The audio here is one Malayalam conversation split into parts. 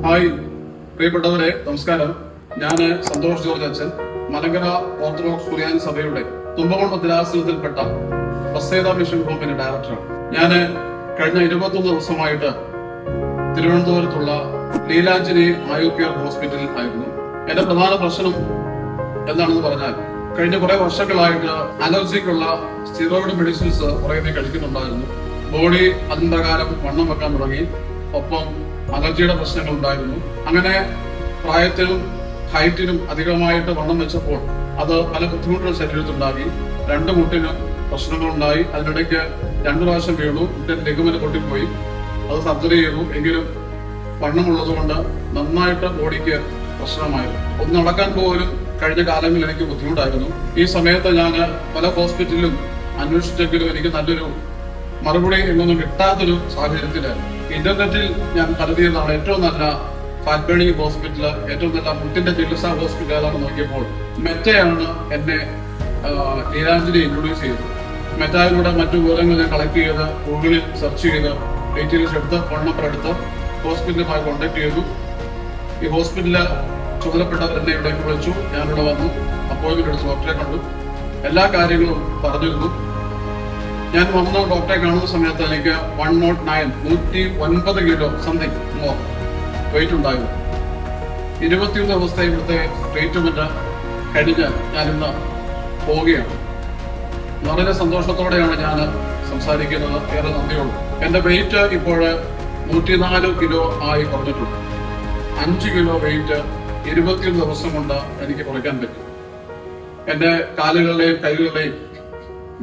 ഹായ് പ്രിയപ്പെട്ടവരെ, നമസ്കാരം. ഞാൻ സന്തോഷ് ജോർജ് അച്ഛൻ, മലങ്കര ഓർത്തഡോക്സ് സുറിയാനി സഭയുടെ തുമ്പമൺ ഭദ്രാസനത്തിൽപ്പെട്ട ബസേദ മിഷൻ ഹോമിന്റെ ഡയറക്ടറാണ്. ഞാൻ കഴിഞ്ഞ 21 ദിവസമായിട്ട് തിരുവനന്തപുരത്തുള്ള ലീലാഞ്ജലി ആയുർ കെയർ ഹോസ്പിറ്റലിൽ ആയിരുന്നു. എന്റെ പ്രധാന പ്രശ്നം എന്താണെന്ന് പറഞ്ഞാൽ, കഴിഞ്ഞ കുറെ വർഷങ്ങളായിട്ട് അലർജിക്കുള്ള സ്റ്റിറോയിഡ് മെഡിസിൻസ് കുറെ കഴിക്കുന്നുണ്ടായിരുന്നു. ബോഡി അതിന് പ്രകാരം വണ്ണം വെക്കാൻ തുടങ്ങി. ഒപ്പം അലർജിയുടെ പ്രശ്നങ്ങൾ ഉണ്ടായിരുന്നു. അങ്ങനെ പ്രായത്തിനും ഹൈറ്റിനും അധികമായിട്ട് വണ്ണം വെച്ചപ്പോൾ അത് പല ബുദ്ധിമുട്ടുകൾ ശരീരത്തുണ്ടാക്കി. 2 മുട്ടിനും പ്രശ്നങ്ങളുണ്ടായി. അതിനിടയ്ക്ക് 2 പ്രാവശ്യം വീണു. മുട്ടിന്റെ ലിഗമെന്റ് പൊട്ടിപ്പോയി. അത് സർജറി ചെയ്തു. എങ്കിലും വണ്ണമുള്ളത് കൊണ്ട് നന്നായിട്ട് ബോഡിക്ക് പ്രശ്നമായിരുന്നു. ഒന്ന് നടക്കാൻ പോലും കഴിഞ്ഞ കാലങ്ങളിൽ എനിക്ക് ബുദ്ധിമുട്ടായിരുന്നു. ഈ സമയത്ത് ഞാൻ പല ഹോസ്പിറ്റലിലും അന്വേഷിച്ചെങ്കിലും എനിക്ക് നല്ലൊരു മറുപടി എന്നൊന്നും കിട്ടാത്തൊരു സാഹചര്യത്തില് ഇന്റർനെറ്റിൽ ഞാൻ കരുതിയതാണ് ഏറ്റവും നല്ല ഫാറ്റ് ബേണിംഗ് ഹോസ്പിറ്റൽ, ഏറ്റവും നല്ല മുട്ടിന്റെ ചികിത്സാ ഹോസ്പിറ്റൽ ഏതാണെന്ന് നോക്കിയപ്പോൾ മെറ്റയാണ് എന്നെ ലീലാഞ്ജലി ഇൻട്രൊഡ്യൂസ് ചെയ്തത്. മെറ്റയിലൂടെ മറ്റു വിവരങ്ങൾ ഞാൻ കളക്ട് ചെയ്ത് ഗൂഗിളിൽ സെർച്ച് ചെയ്ത് ഡീറ്റെയിൽസ് എടുത്ത് ഫോൺ നമ്പർ എടുത്ത് ഹോസ്പിറ്റലുമായി കോൺടാക്ട് ചെയ്തു. ഈ ഹോസ്പിറ്റലില് ചുമതലപ്പെട്ടവർ എന്നെ ഇവിടേക്ക് വിളിച്ചു. ഞാനിവിടെ വന്നു, അപ്പോയിന്റ്മെന്റ് എടുത്ത് ഡോക്ടറെ കണ്ടു. എല്ലാ കാര്യങ്ങളും പറഞ്ഞിരുന്നു. ഞാൻ വന്ന ഡോക്ടറെ കാണുന്ന സമയത്ത് എനിക്ക് 109 കിലോ സംതിങ് മോർ വെയിറ്റ് ഉണ്ടായിരുന്നു. 21 ദിവസത്തെ ഇവിടുത്തെ ട്രീറ്റ്മെന്റ് കഴിഞ്ഞ് ഞാനിന്ന് പോവുകയാണ്. വളരെ സന്തോഷത്തോടെയാണ് ഞാൻ സംസാരിക്കുന്നത്. ഏറെ നന്ദിയുള്ളൂ. എന്റെ വെയിറ്റ് ഇപ്പോൾ 104 കിലോ ആയി കുറഞ്ഞിട്ടുണ്ട്. 5 കിലോ വെയിറ്റ് 21 ദിവസം കൊണ്ട് എനിക്ക് കുറയ്ക്കാൻ പറ്റും. എന്റെ കാലുകളുടെയും കൈകളുടെയും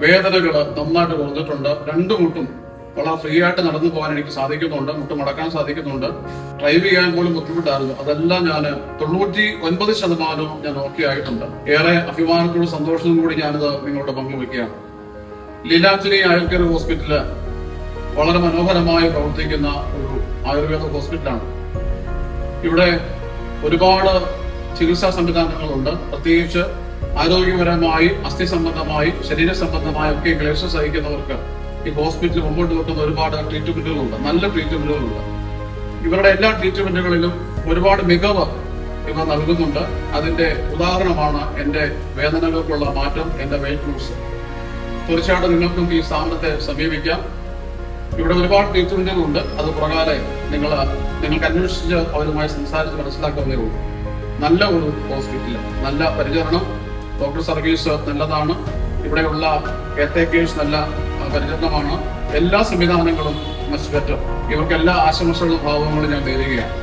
വേദനകൾ നന്നായിട്ട് കുറഞ്ഞിട്ടുണ്ട്. 2 മുട്ടും വളരെ ഫ്രീ ആയിട്ട് നടന്നു പോകാൻ എനിക്ക് സാധിക്കുന്നുണ്ട്. മുട്ട് മടക്കാൻ സാധിക്കുന്നുണ്ട്. ഡ്രൈവ് ചെയ്യാൻ പോലും ബുദ്ധിമുട്ടായിരുന്നു. അതെല്ലാം ഞാൻ 99% ഞാൻ ഓക്കെ ആയിട്ടുണ്ട്. ഏറെ അഭിമാനത്തോടും സന്തോഷത്തോടും കൂടി ഞാനിത് നിങ്ങളോട് പങ്കുവെക്കുകയാണ്. ലീലാഞ്ജലി ആയുർ കെയർ ഹോസ്പിറ്റല് വളരെ മനോഹരമായി പ്രവർത്തിക്കുന്ന ഒരു ആയുർവേദ ഹോസ്പിറ്റലാണ്. ഇവിടെ ഒരുപാട് ചികിത്സാ സംവിധാനങ്ങളുണ്ട്. പ്രത്യേകിച്ച് ആരോഗ്യപരമായി, അസ്ഥി സംബന്ധമായി, ശരീര സംബന്ധമായി ഒക്കെ ക്ലേശം സഹിക്കുന്നവർക്ക് ഈ ഹോസ്പിറ്റലിൽ മുമ്പോട്ട് വെക്കുന്ന ഒരുപാട് ട്രീറ്റ്മെന്റുകളുണ്ട്. നല്ല ട്രീറ്റ്മെന്റുകളുണ്ട്. ഇവരുടെ എല്ലാ ട്രീറ്റ്മെന്റുകളിലും ഒരുപാട് മികവ് ഇവർ നൽകുന്നുണ്ട്. അതിന്റെ ഉദാഹരണമാണ് എന്റെ വേദനകൾക്കുള്ള മാറ്റം, എന്റെ വെയിറ്റ് ലൂസ്. തീർച്ചയായിട്ടും നിങ്ങൾക്കും ഈ സ്ഥാപനത്തെ സമീപിക്കാം. ഇവിടെ ഒരുപാട് ട്രീറ്റ്മെന്റുകളുണ്ട്. അത് പ്രകാരം നിങ്ങൾക്ക് അന്വേഷിച്ച് അവരുമായി സംസാരിച്ച് മനസ്സിലാക്കാവുന്നേ ഉള്ളൂ. നല്ല ഒരു ഹോസ്പിറ്റൽ, നല്ല പരിചരണം, ഡോക്ടർ സർവീസ് നല്ലതാണ്. ഇവിടെയുള്ള കെയർടേക്കേഴ്സ് നല്ല പരിചരണമാണ്. എല്ലാ സംവിധാനങ്ങളും മച്ച് ബെറ്റർ. ഇവർക്ക് എല്ലാ ആശംസകളും ഭാവങ്ങളും ഞാൻ നേരുകയാണ്.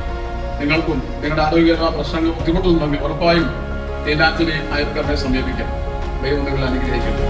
നിങ്ങൾക്കും നിങ്ങളുടെ ആരോഗ്യപരമായ പ്രശ്നങ്ങൾ ബുദ്ധിമുട്ടുന്നുണ്ടെങ്കിൽ ഉറപ്പായും ലീലാഞ്ജലി ആയുർ കെയറിനെ സമീപിക്കാം. ദൈവം നിങ്ങളെ അനുഗ്രഹിക്കട്ടെ.